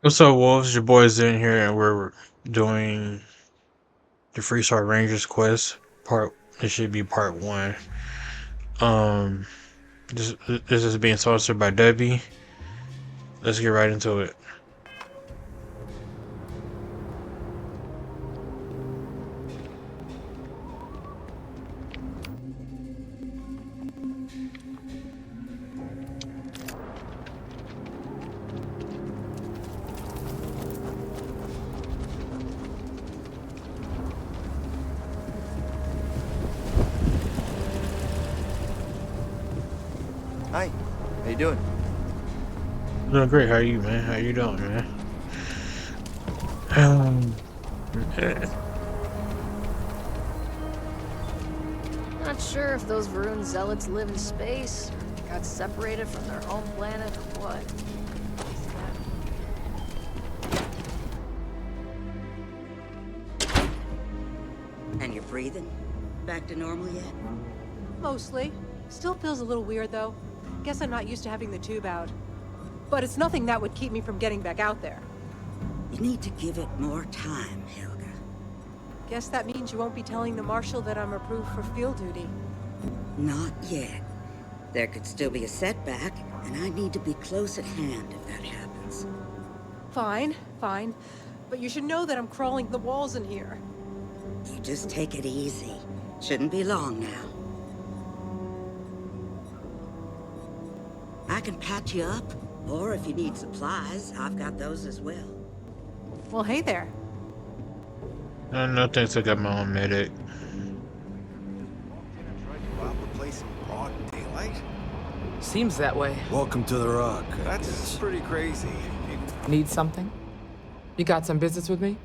What's up, Wolves? Your boys in here, and we're doing the Freestar Rangers quest. It should be part one. Um, this is being sponsored by Debbie. Let's get right into it. Hi, how you doing? Doing great. How are you, man? How you doing, man? Um, eh, Not sure if those Varun zealots live in space, or got separated from their home planet, or what. And you're breathing? Back to normal yet? Mostly. Still feels a little weird, though. Guess I'm not used to having the tube out. But it's nothing that would keep me from getting back out there. You need to give it more time, Helga. Guess that means you won't be telling the Marshal that I'm approved for field duty. Not yet. There could still be a setback, and I need to be close at hand if that happens. Fine, fine. But you should know that I'm crawling the walls in here. You just take it easy. Shouldn't be long now. I can patch you up, or if you need supplies, I've got those as well. Well, hey there. no thanks. I got my own medic. Tried to rob the place in broad daylight? Seems that way. Welcome to the Rock. That's pretty crazy. Need something? You got some business with me?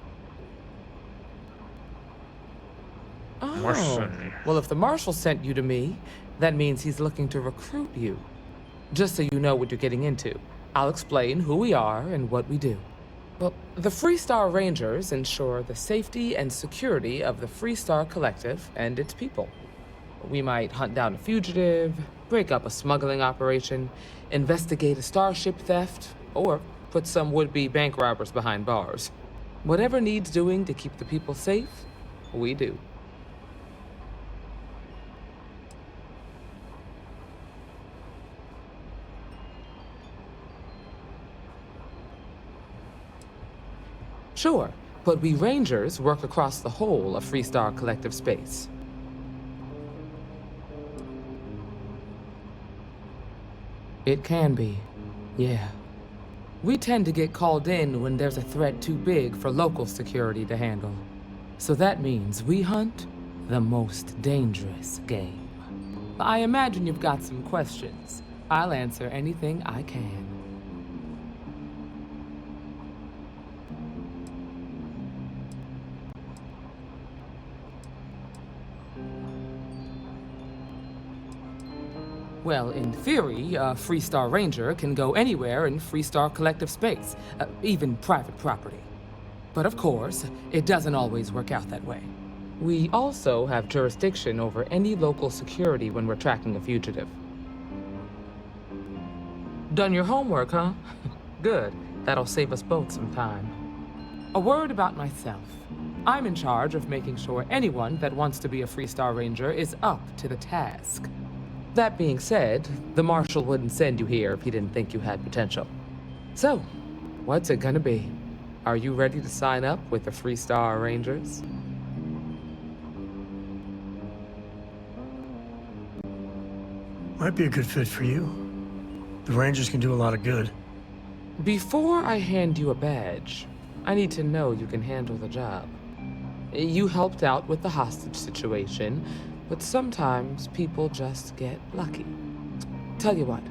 Marshal Oh, sent me. well, if the Marshal sent you to me, that means he's looking to recruit you. Just so you know what you're getting into, I'll explain who we are and what we do. Well, the Freestar Rangers ensure the safety and security of the Freestar Collective and its people. We might hunt down a fugitive, break up a smuggling operation, investigate a starship theft, or put some would-be bank robbers behind bars. Whatever needs doing to keep the people safe, we do. Sure, but we Rangers work across the whole of Freestar Collective space. It can be, yeah. We tend to get called in when there's a threat too big for local security to handle. So that means we hunt the most dangerous game. I imagine you've got some questions. I'll answer anything I can. Well, in theory, a Freestar Ranger can go anywhere in Freestar Collective space, even private property. But of course, it doesn't always work out that way. We also have jurisdiction over any local security when we're tracking a fugitive. Done your homework, huh? Good. That'll save us both some time. A word about myself. I'm in charge of making sure anyone that wants to be a Freestar Ranger is up to the task. That being said, the Marshal wouldn't send you here if he didn't think you had potential. So, what's it gonna be? Are you ready to sign up with the Freestar Rangers? Might be a good fit for you. The Rangers can do a lot of good. Before I hand you a badge, I need to know you can handle the job. You helped out with the hostage situation, but sometimes people just get lucky. Tell you what,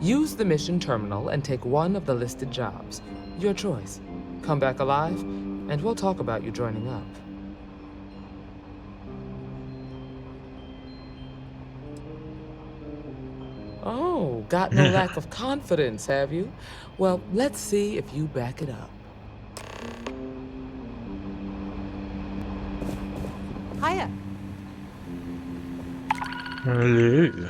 use the mission terminal and take one of the listed jobs. Your choice. Come back alive, and we'll talk about you joining up. Oh, got no lack of confidence, have you? Well, let's see if you back it up. Hiya. Hello.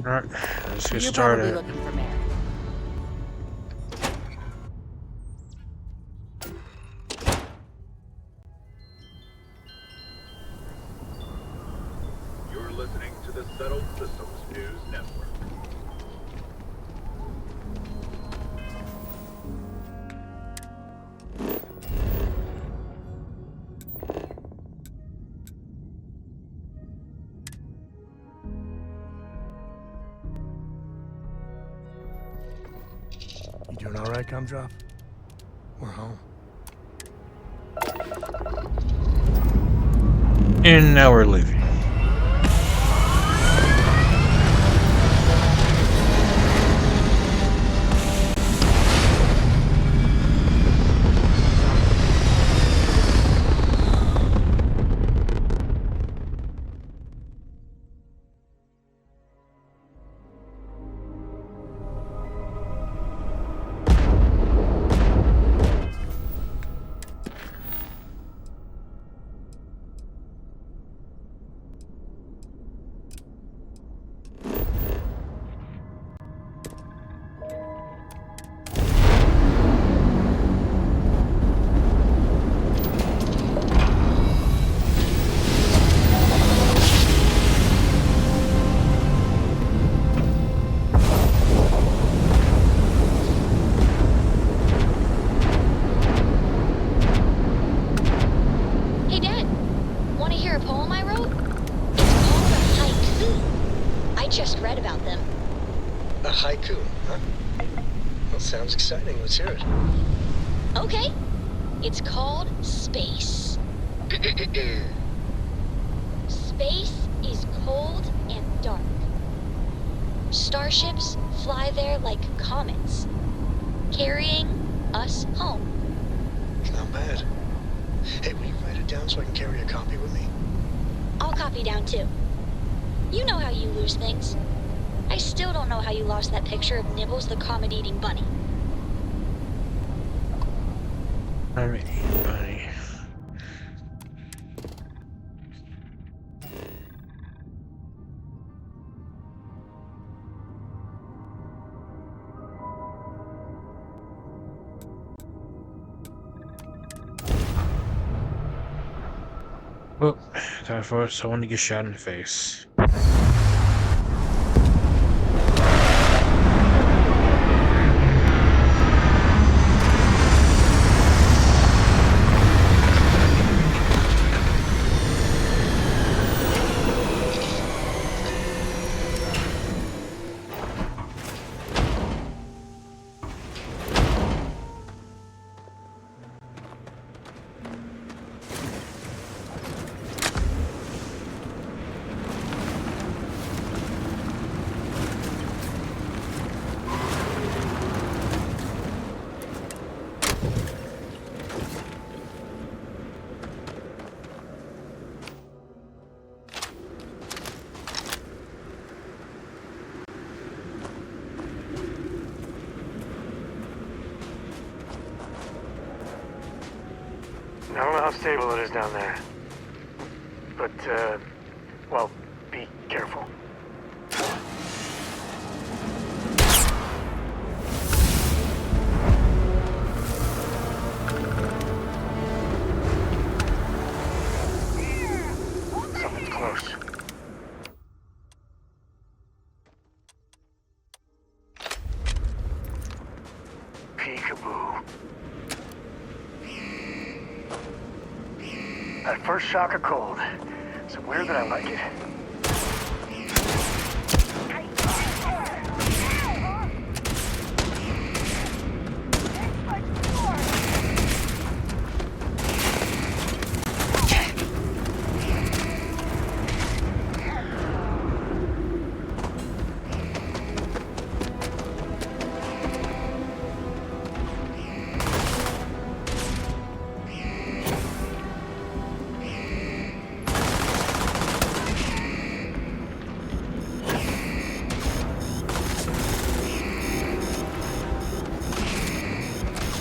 Alright, let's get You're probably started. looking for Mary. You're listening to the Settled Systems News Network. You doing all right, Gumdrop? We're home. And now we're leaving. Hey, Dad. Want to hear a poem I wrote? It's called a haiku. I just read about them. A haiku, huh? Well, sounds exciting. Let's hear it. Okay. It's called Space. Space is cold and dark. Starships fly there like comets, carrying us home. Not bad. Hey, will you write it down so I can carry a copy with me? I'll copy down too. You know how you lose things. I still don't know how you lost that picture of Nibbles the comet-eating bunny. I'm eating bunny. Well, time for someone to get shot in the face. I don't know how stable it is down there. But, well, be careful. Something's close. Peekaboo. That first shock of cold. So weird that I like it.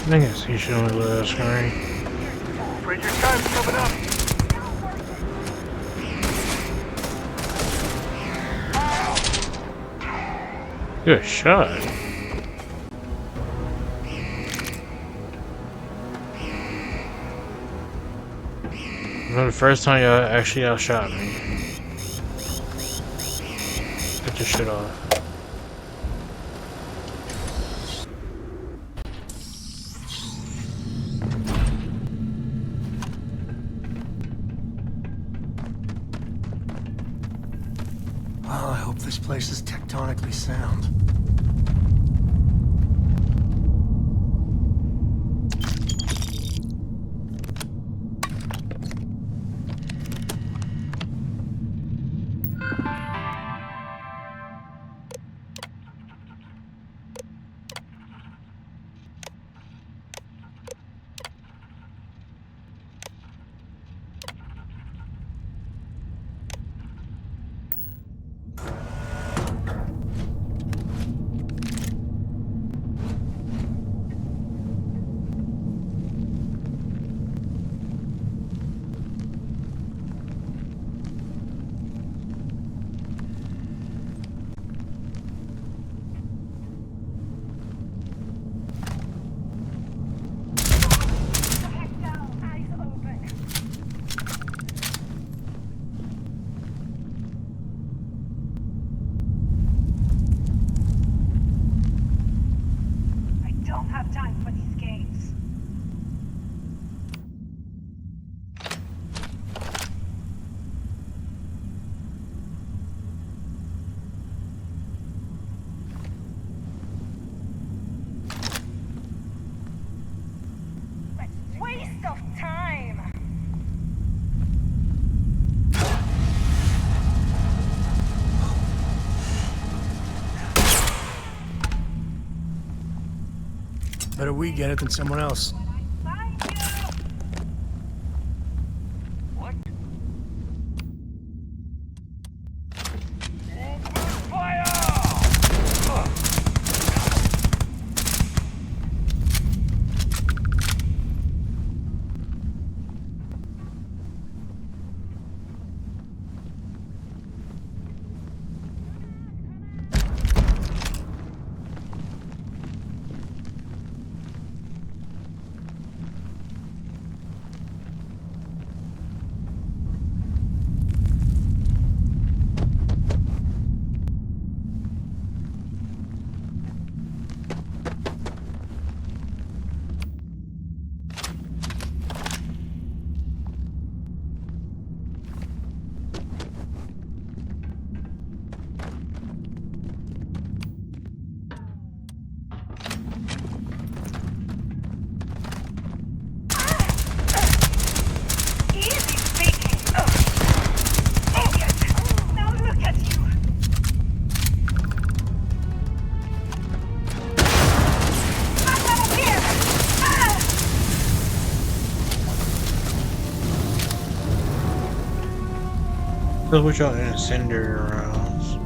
I guess you should only let us screen. Afraid your time's coming up. Good shot. For the first time y'all actually outshot me. Get your shit off. Well, I hope this place is tectonically sound. Better we get it than someone else. Look what y'all incendiary rounds.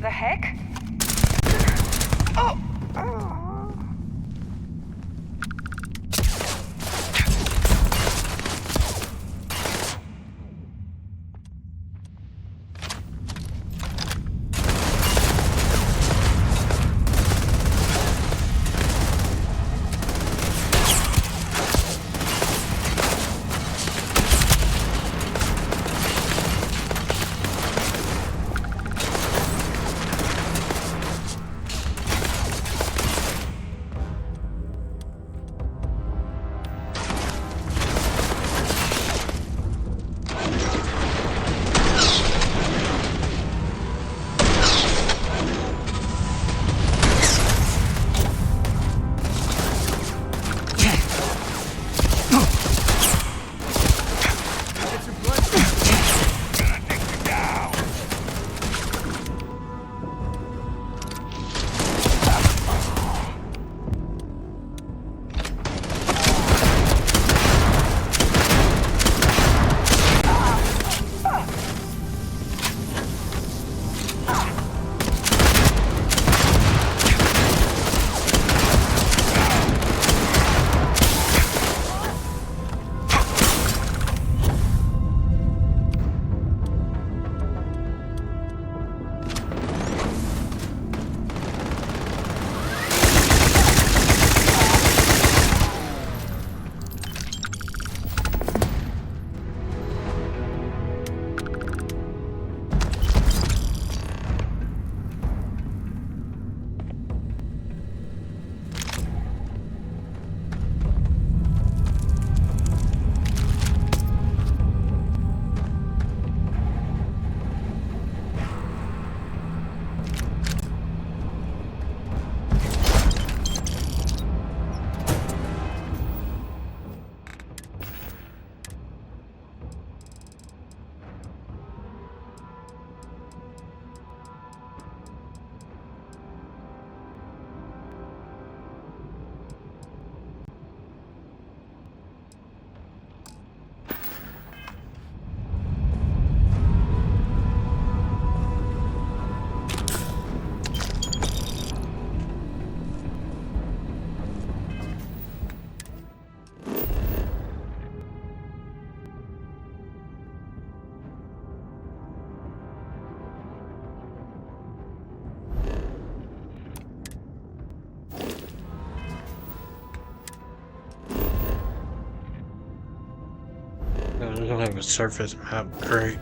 The heck? we don't have a surface map. Great.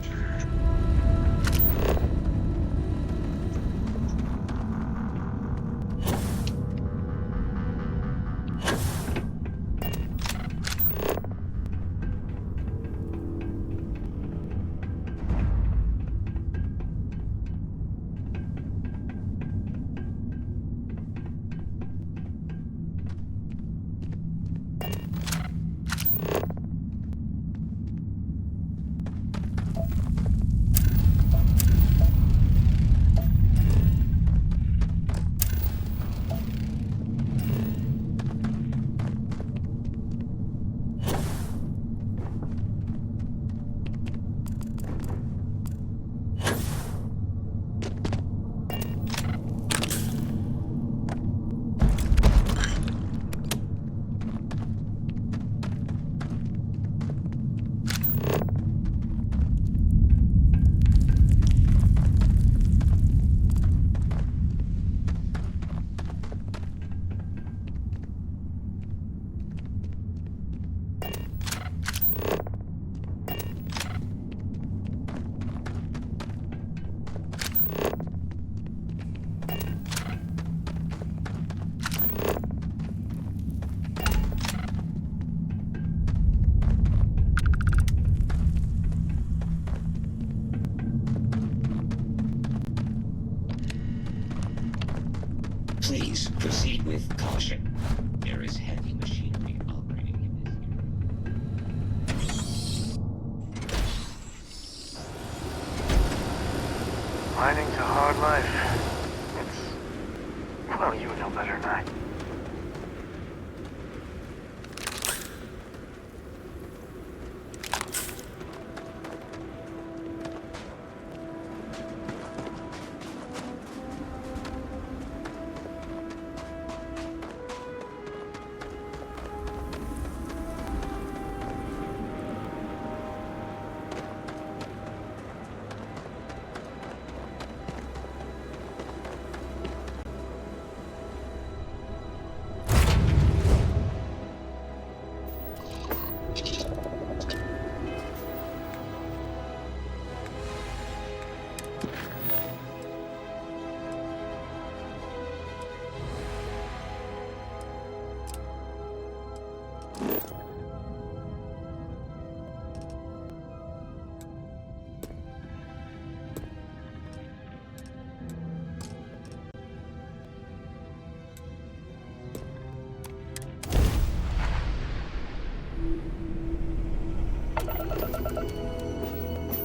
Please proceed with caution. There is heavy machinery operating in this area. Mining's a hard life. Well, you know better than I.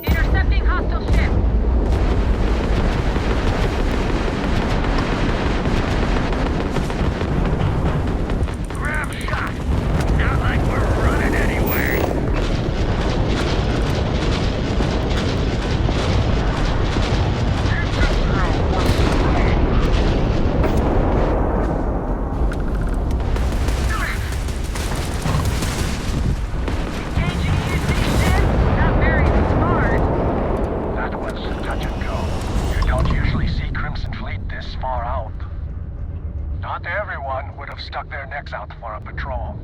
Intercepting hostile ship. Grab shot. Not like we're running anyway. Engaging UC ship? Not very smart. That was touch and go. You don't usually see Crimson Fleet this far out. Not everyone would have stuck their necks out for a patrol.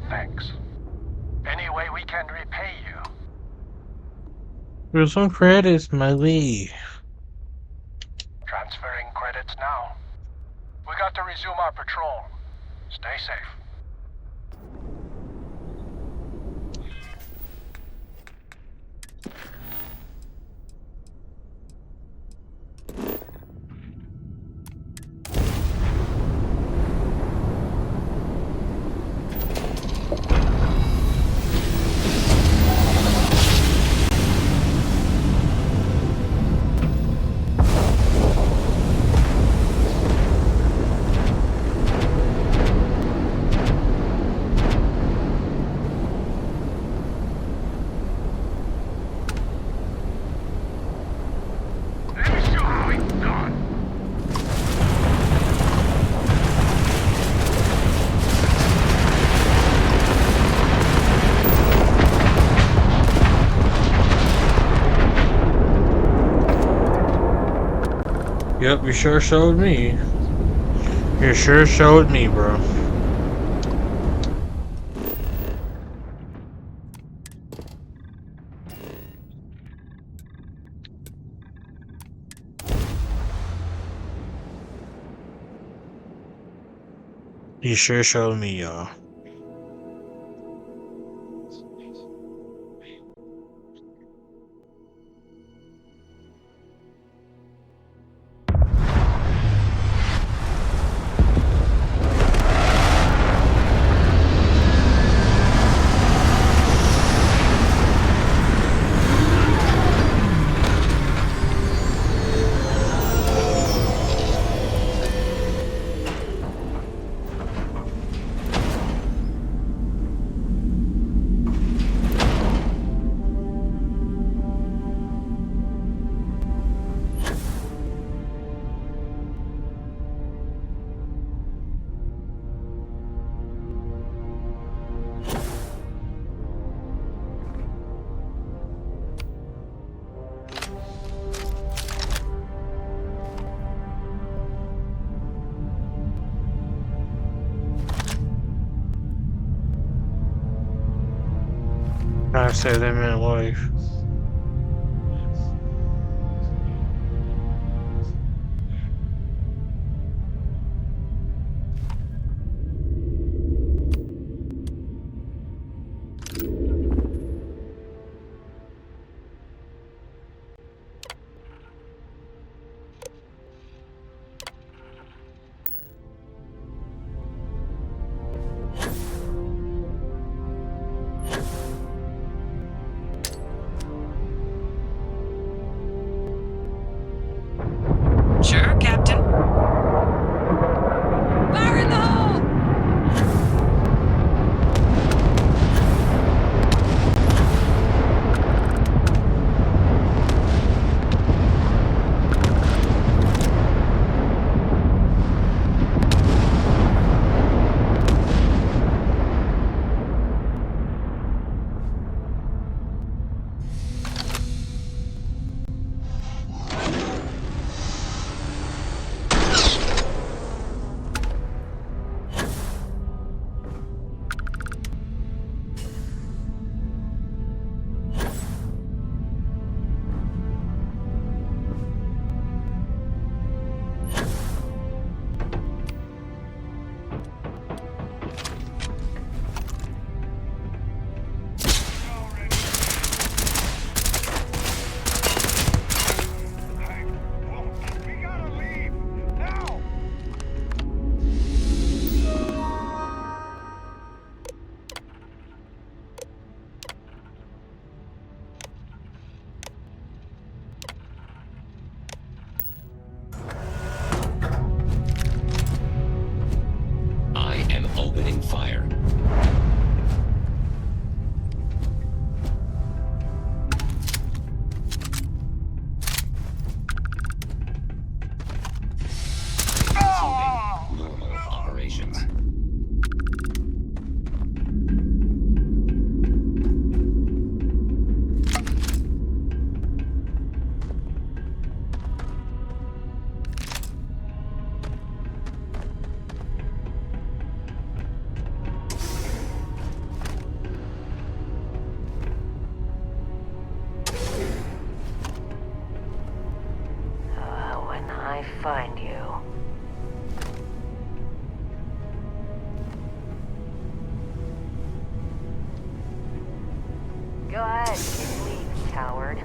Thanks. Any way we can repay you. There's some credits, my Lee. Transferring credits now. We got to resume our patrol. Stay safe. Let me show how it's done. Yep, you sure showed me. You sure showed me, bro. He sure showed me, y'all. I saved that man's life. Sure, Captain. Fire in the hole! I am opening fire. Resuming normal operations. When I find you. Go ahead, leave, coward.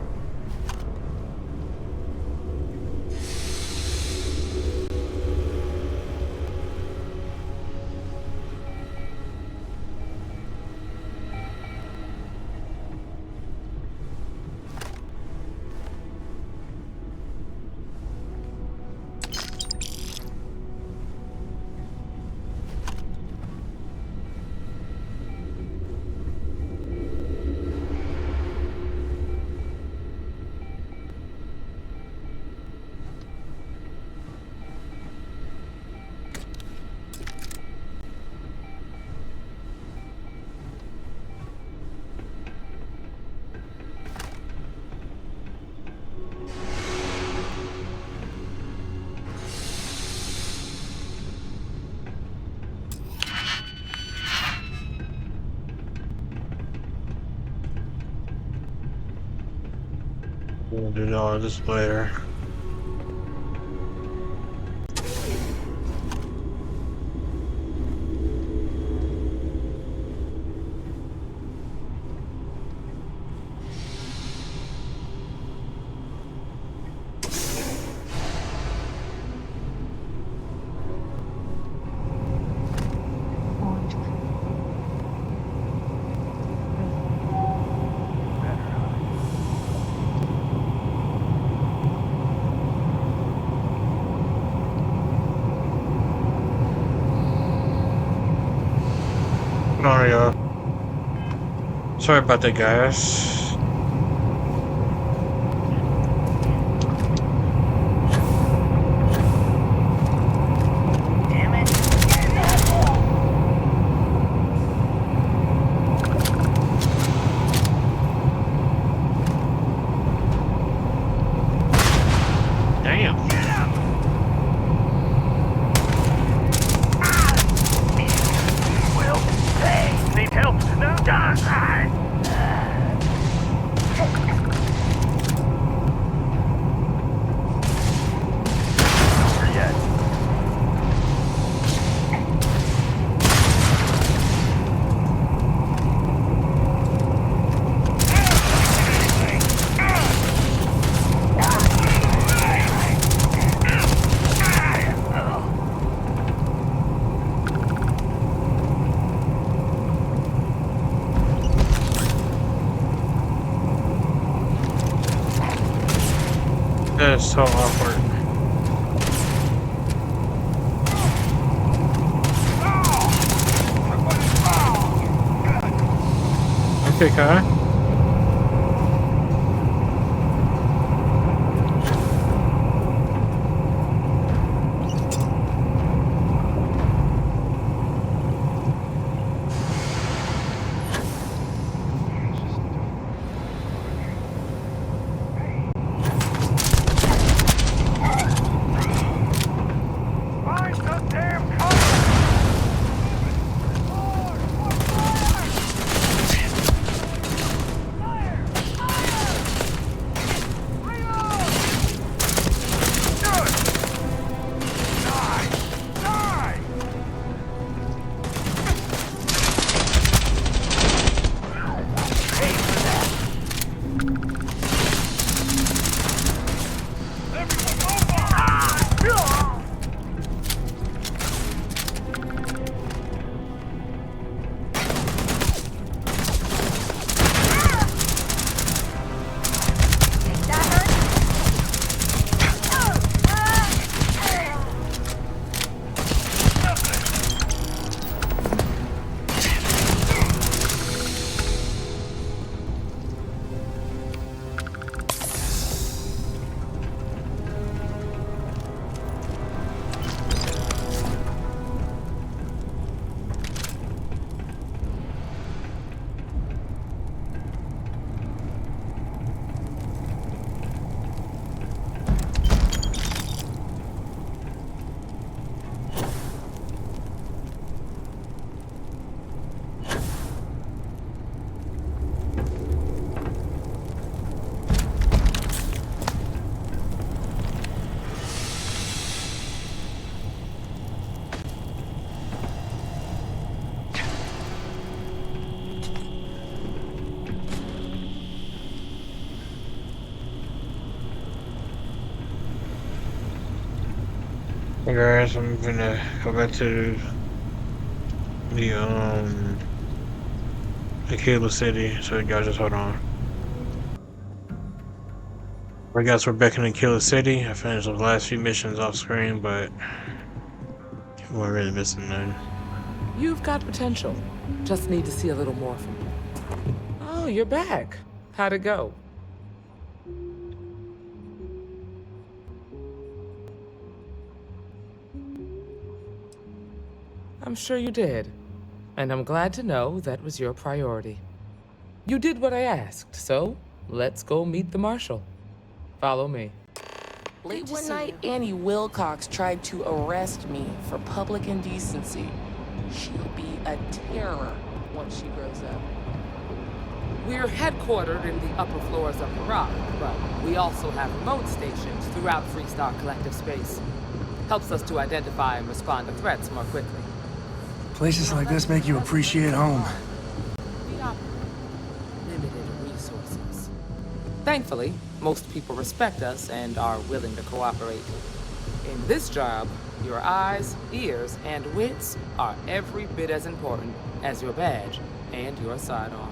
We'll do all this later. Sorry, y'all. Sorry about that, guys. That's so awkward. Okay, Kai. Hey guys, I'm gonna go back to the Kayla City, so you guys just hold on. I guess we're back in the Kayla City. I finished the last few missions off screen, but we weren't really missing none. You've got potential. Just need to see a little more from you. Oh, you're back. How'd it go? I'm sure you did. And I'm glad to know that was your priority. You did what I asked, so let's go meet the marshal. Follow me. Late one night, Annie Wilcox tried to arrest me for public indecency. She'll be a terror once she grows up. We're headquartered in the upper floors of the Rock, but we also have remote stations throughout Freestar collective space. Helps us to identify and respond to threats more quickly. Places like this make you appreciate home. We operate limited resources. Thankfully, most people respect us and are willing to cooperate. In this job, your eyes, ears, and wits are every bit as important as your badge and your sidearm.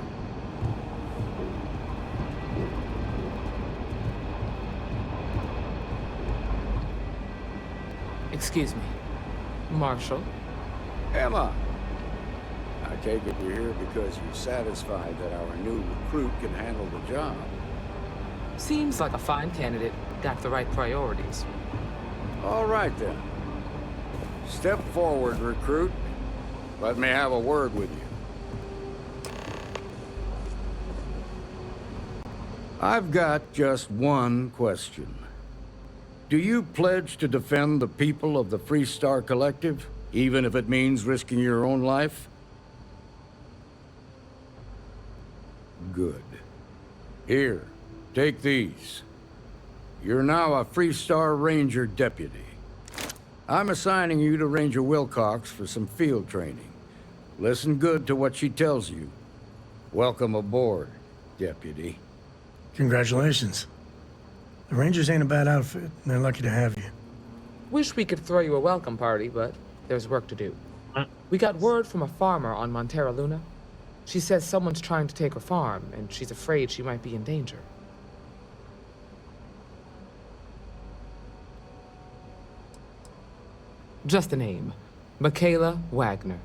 Excuse me, Marshal. Emma, I take it you're here because you're satisfied that our new recruit can handle the job. Seems like a fine candidate. Got the right priorities. All right, then. Step forward, recruit. Let me have a word with you. I've got just one question. Do you pledge to defend the people of the Freestar Collective, even if it means risking your own life? Good. Here, take these. You're now a Freestar Ranger deputy. I'm assigning you to Ranger Wilcox for some field training. Listen good to what she tells you. Welcome aboard, deputy. Congratulations. The Rangers ain't a bad outfit, and they're lucky to have you. Wish we could throw you a welcome party, but there's work to do. We got word from a farmer on Montera Luna. She says someone's trying to take her farm, and she's afraid she might be in danger. Just a name. Michaela Wagner.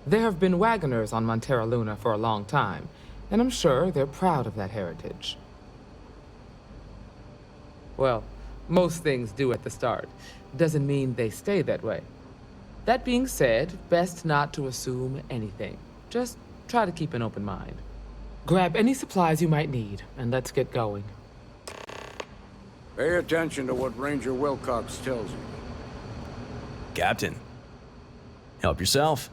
There have been Wagoners on Montera Luna for a long time, and I'm sure they're proud of that heritage. Well, most things do at the start. Doesn't mean they stay that way. That being said, best not to assume anything. Just try to keep an open mind. Grab any supplies you might need, and let's get going. Pay attention to what Ranger Wilcox tells you. Captain, help yourself.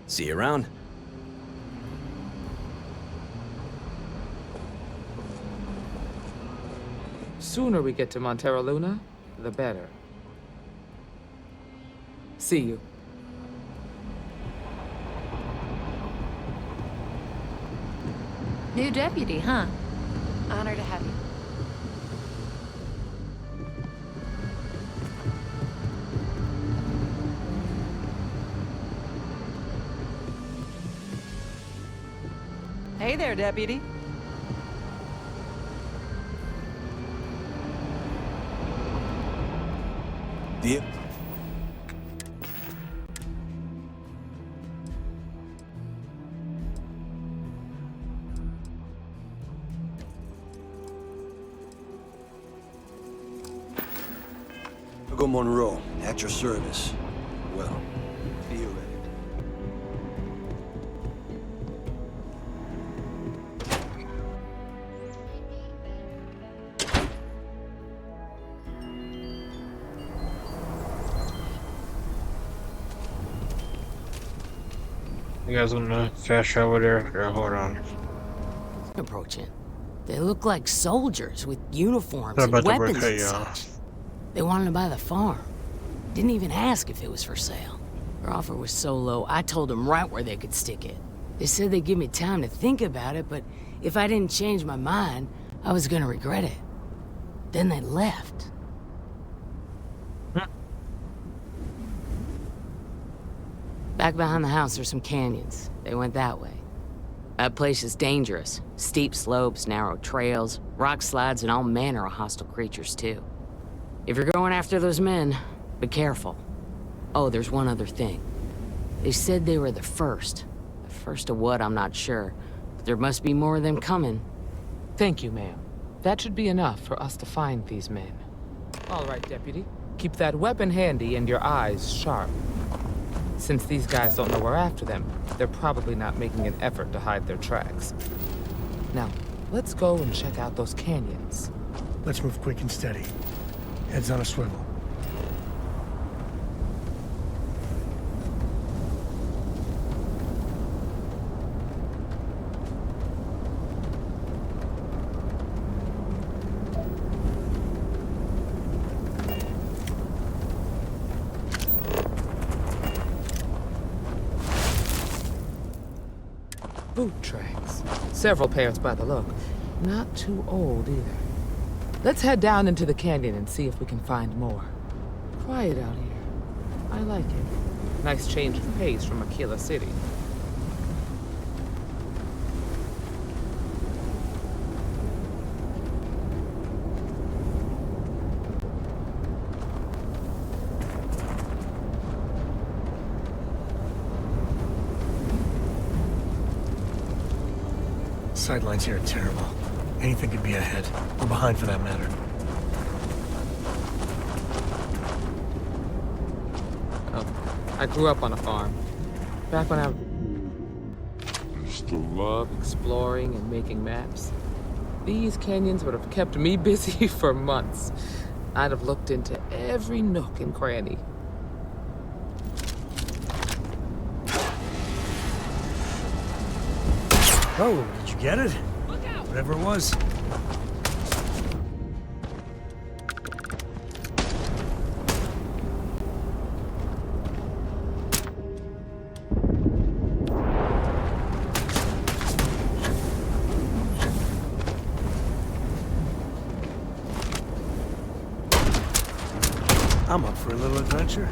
See you around. Sooner we get to Montera Luna, the better. See you. New deputy, huh? Honor to have you. Hey there, Deputy. Yep. Hugo Monroe, at your service. Well, be ready. You guys wanna fast travel there? Or hold on. Approaching. They look like soldiers with uniforms Sorry and about the weapons work, and y'all. such. They wanted to buy the farm. Didn't even ask if it was for sale. Their offer was so low, I told them right where they could stick it. They said they'd give me time to think about it, but if I didn't change my mind, I was gonna regret it. Then they left. Back behind the house there's some canyons. They went that way. That place is dangerous. Steep slopes, narrow trails, rock slides, and all manner of hostile creatures, too. If you're going after those men, be careful. Oh, there's one other thing. They said they were the first. The first of what, I'm not sure. But there must be more of them coming. Thank you, ma'am. That should be enough for us to find these men. All right, Deputy. Keep that weapon handy and your eyes sharp. Since these guys don't know we're after them, they're probably not making an effort to hide their tracks. Now, let's go and check out those canyons. Let's move quick and steady. Heads on a swivel. boot tracks. Several pairs by the look. Not too old either. Let's head down into the canyon and see if we can find more. Quiet out here. I like it. Nice change of pace from Aquila City. Sightlines here are terrible. Anything could be ahead. Or behind for that matter. Oh, I grew up on a farm. Back when I used to love exploring and making maps. These canyons would have kept me busy for months. I'd have looked into every nook and cranny. Oh, did you get it? Look out! Whatever it was. I'm up for a little adventure.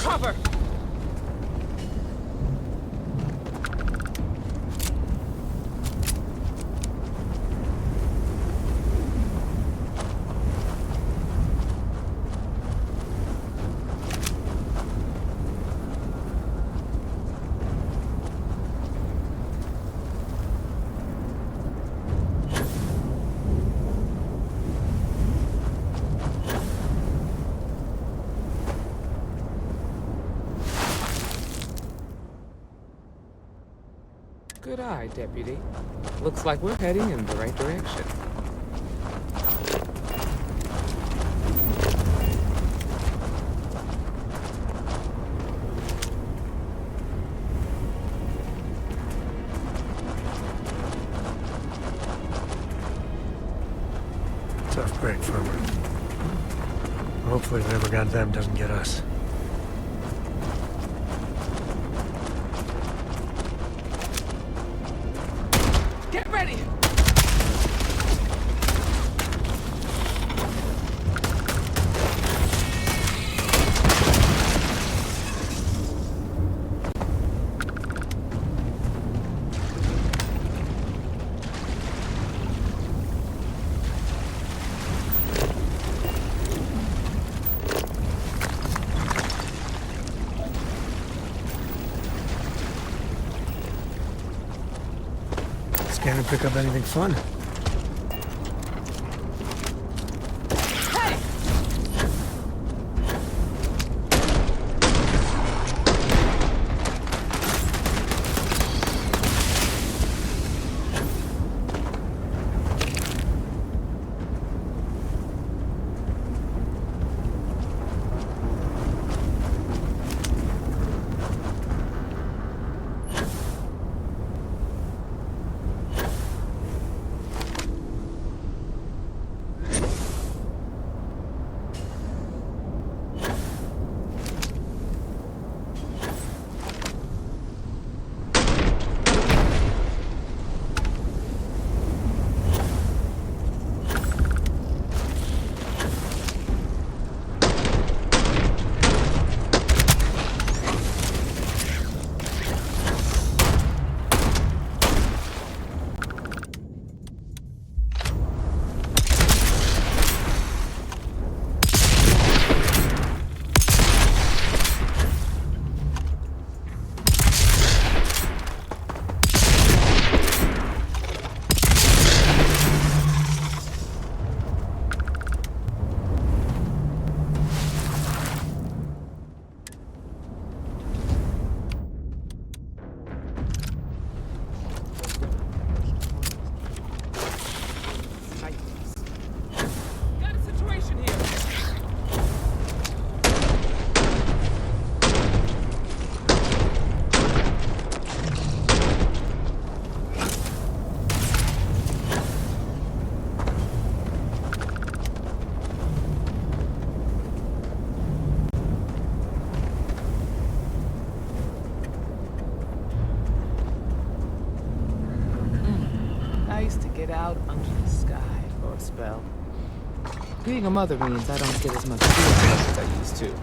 Cover! Good eye, Deputy. Looks like we're heading in the right direction. Tough break for her. Hopefully whatever got them doesn't get us. Get ready! Scan and pick up anything fun? nice to get out under the sky for a spell. Being a mother means I don't get as much field work as I used to.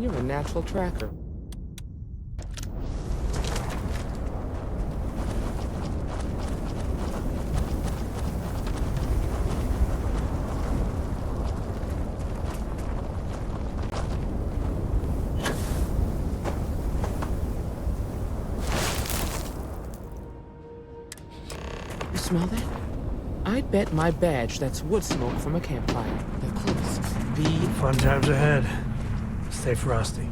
You're a natural tracker. You smell that? I'd bet my badge that's wood smoke from a campfire. They're close. Fun times ahead. Stay frosty.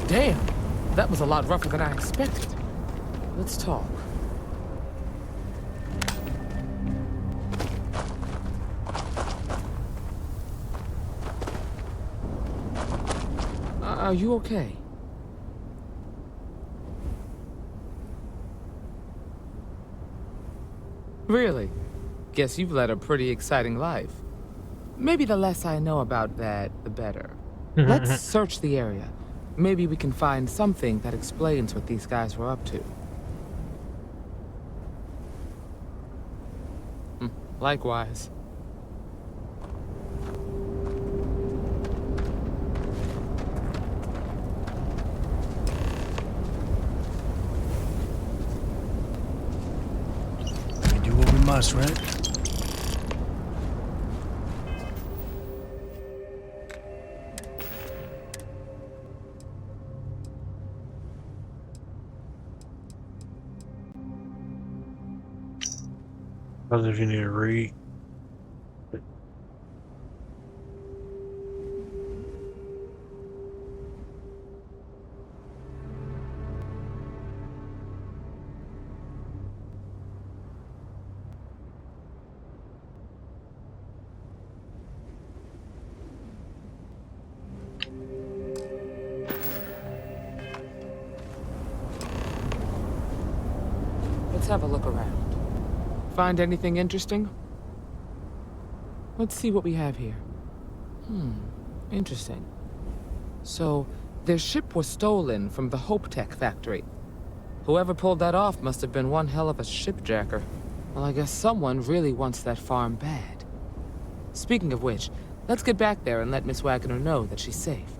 Damn, that was a lot rougher than I expected. Let's talk. Are you okay? Really? Guess you've led a pretty exciting life. Maybe the less I know about that, the better. Let's search the area. Maybe we can find something that explains what these guys were up to. Likewise. We do what we must, right? If you need to read. Let's have a look around. Find anything interesting? Let's see what we have here. Interesting. So, their ship was stolen from the Hope Tech factory. Whoever pulled that off must have been one hell of a shipjacker. Well, I guess someone really wants that farm bad. Speaking of which, let's get back there and let Miss Wagner know that she's safe.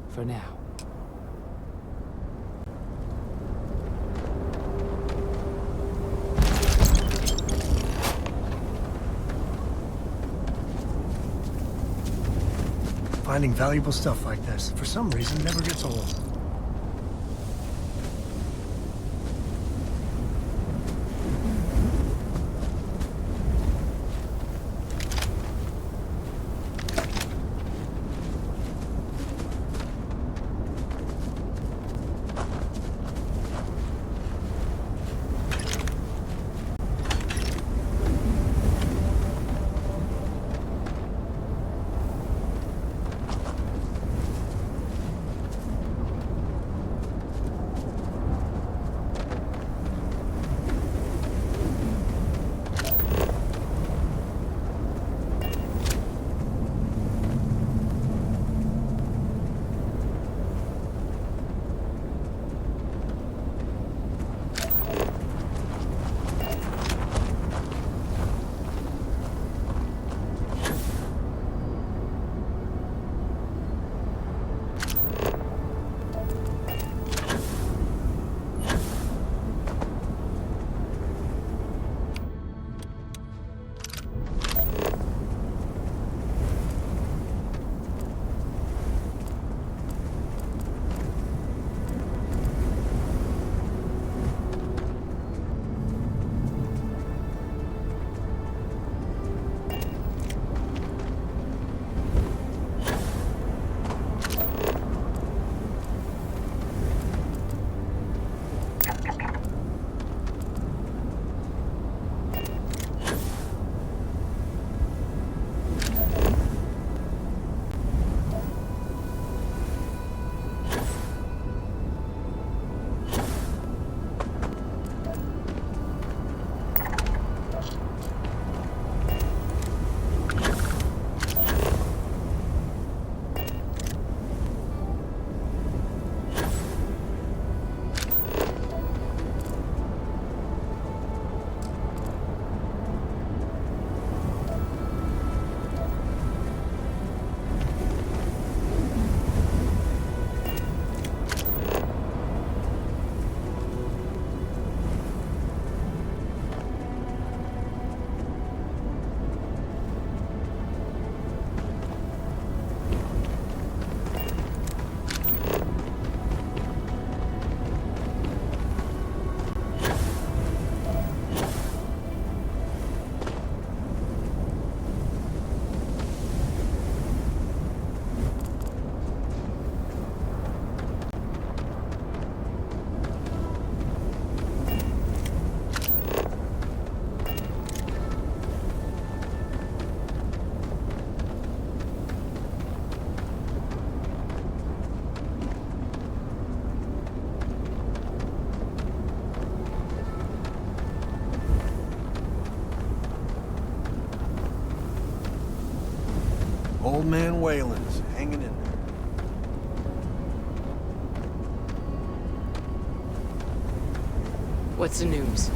For now. Finding valuable stuff like this, for some reason, never gets old. Old man Whalen's hanging in there. What's the news?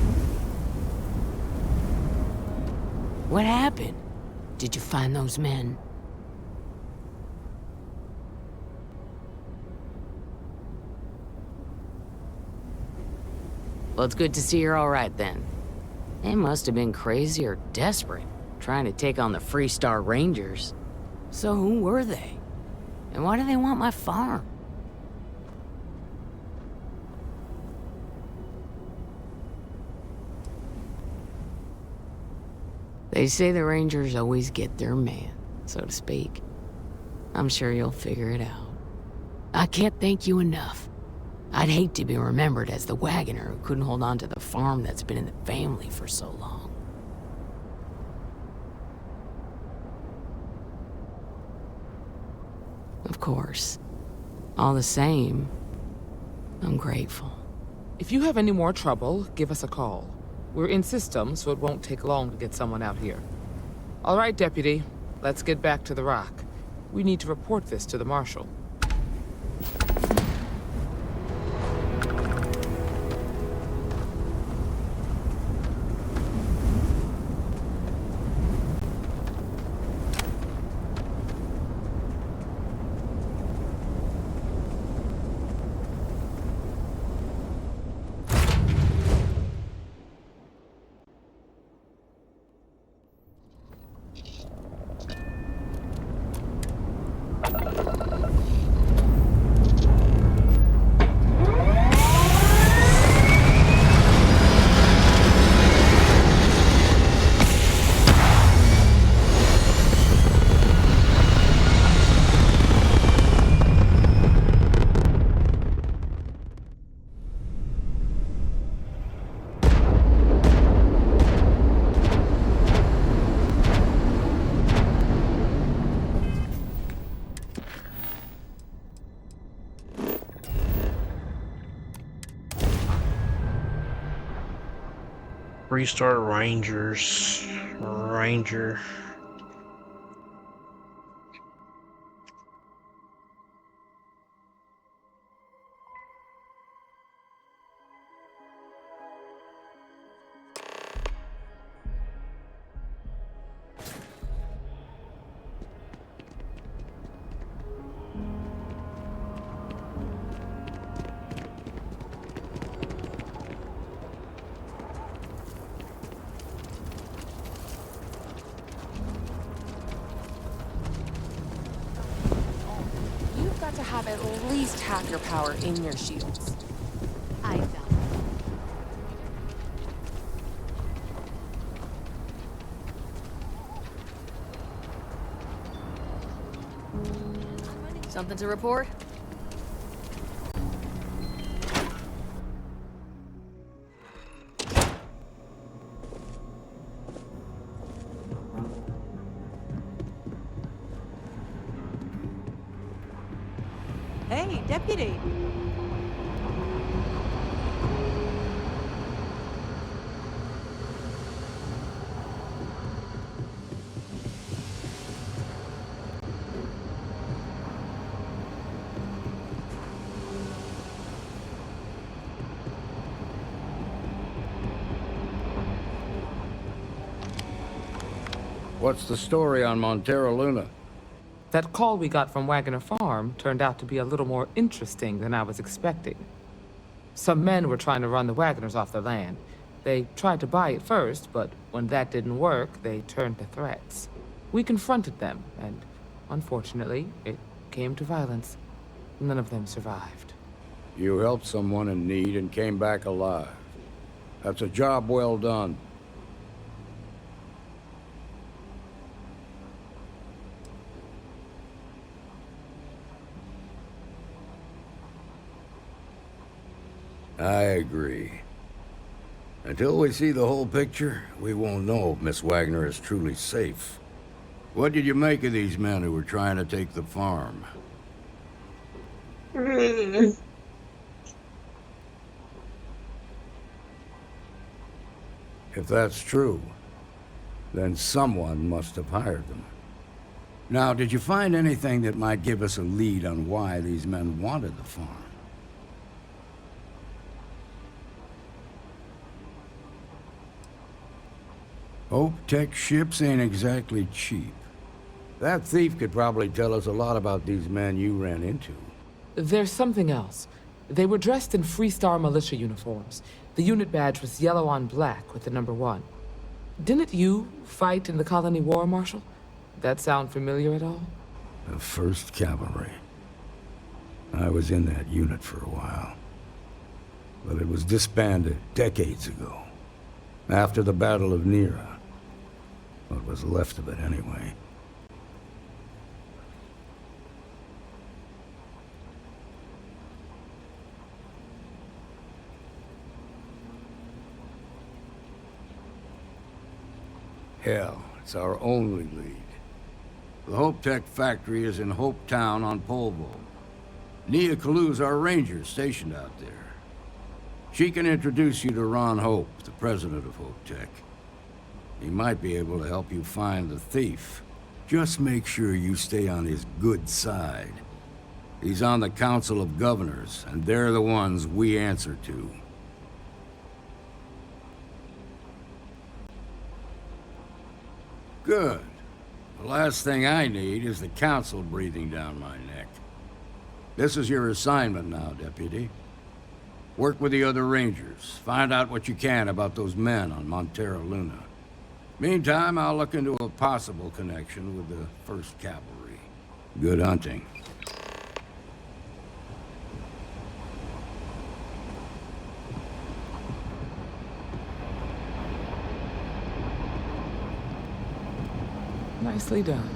What happened? Did you find those men? Well, it's good to see you're all right then. They must have been crazy or desperate, trying to take on the Freestar Rangers. So who were they? And why do they want my farm? They say the Rangers always get their man, so to speak. I'm sure you'll figure it out. I can't thank you enough. I'd hate to be remembered as the wagoner who couldn't hold on to the farm that's been in the family for so long. Of course. All the same, I'm grateful. If you have any more trouble, give us a call. We're in system, so it won't take long to get someone out here. All right, Deputy. Let's get back to the rock. We need to report this to the Marshal. Freestar Rangers. Ranger. You've got to have at least half your power in your shields. I doubt it. Something to report? Hey, Deputy! What's the story on Montero Luna? That call we got from Wagner Farm turned out to be a little more interesting than I was expecting. Some men were trying to run the Wagners off the land. They tried to buy it first, but when that didn't work, they turned to threats. We confronted them, and unfortunately, it came to violence. None of them survived. You helped someone in need and came back alive. That's a job well done. I agree. Until we see the whole picture, we won't know if Miss Wagner is truly safe. What did you make of these men who were trying to take the farm? If that's true, then someone must have hired them. Now, did you find anything that might give us a lead on why these men wanted the farm? Hope Tech ships ain't exactly cheap. That thief could probably tell us a lot about these men you ran into. There's something else. They were dressed in Freestar militia uniforms. The unit badge was yellow on black with the number 1. Didn't you fight in the Colony War, Marshal? That sound familiar at all? The 1st Cavalry. I was in that unit for a while. But it was disbanded decades ago. After the Battle of Nera. What was left of it, anyway. Hell, it's our only lead. The Hope Tech factory is in Hope Town on Polvo. Nia Kalu's our ranger stationed out there. She can introduce you to Ron Hope, the president of Hope Tech. He might be able to help you find the thief. Just make sure you stay on his good side. He's on the Council of Governors, and they're the ones we answer to. Good. The last thing I need is the Council breathing down my neck. This is your assignment now, Deputy. Work with the other Rangers. Find out what you can about those men on Montero Luna. Meantime, I'll look into a possible connection with the 1st Cavalry. Good hunting. Nicely done.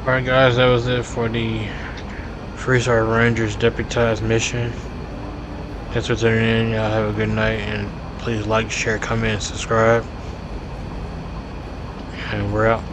Alright guys, that was it for the Freestar Rangers Deputized mission. Thanks for tuning in. Y'all have a good night, and please like, share, comment, and subscribe. And we're out.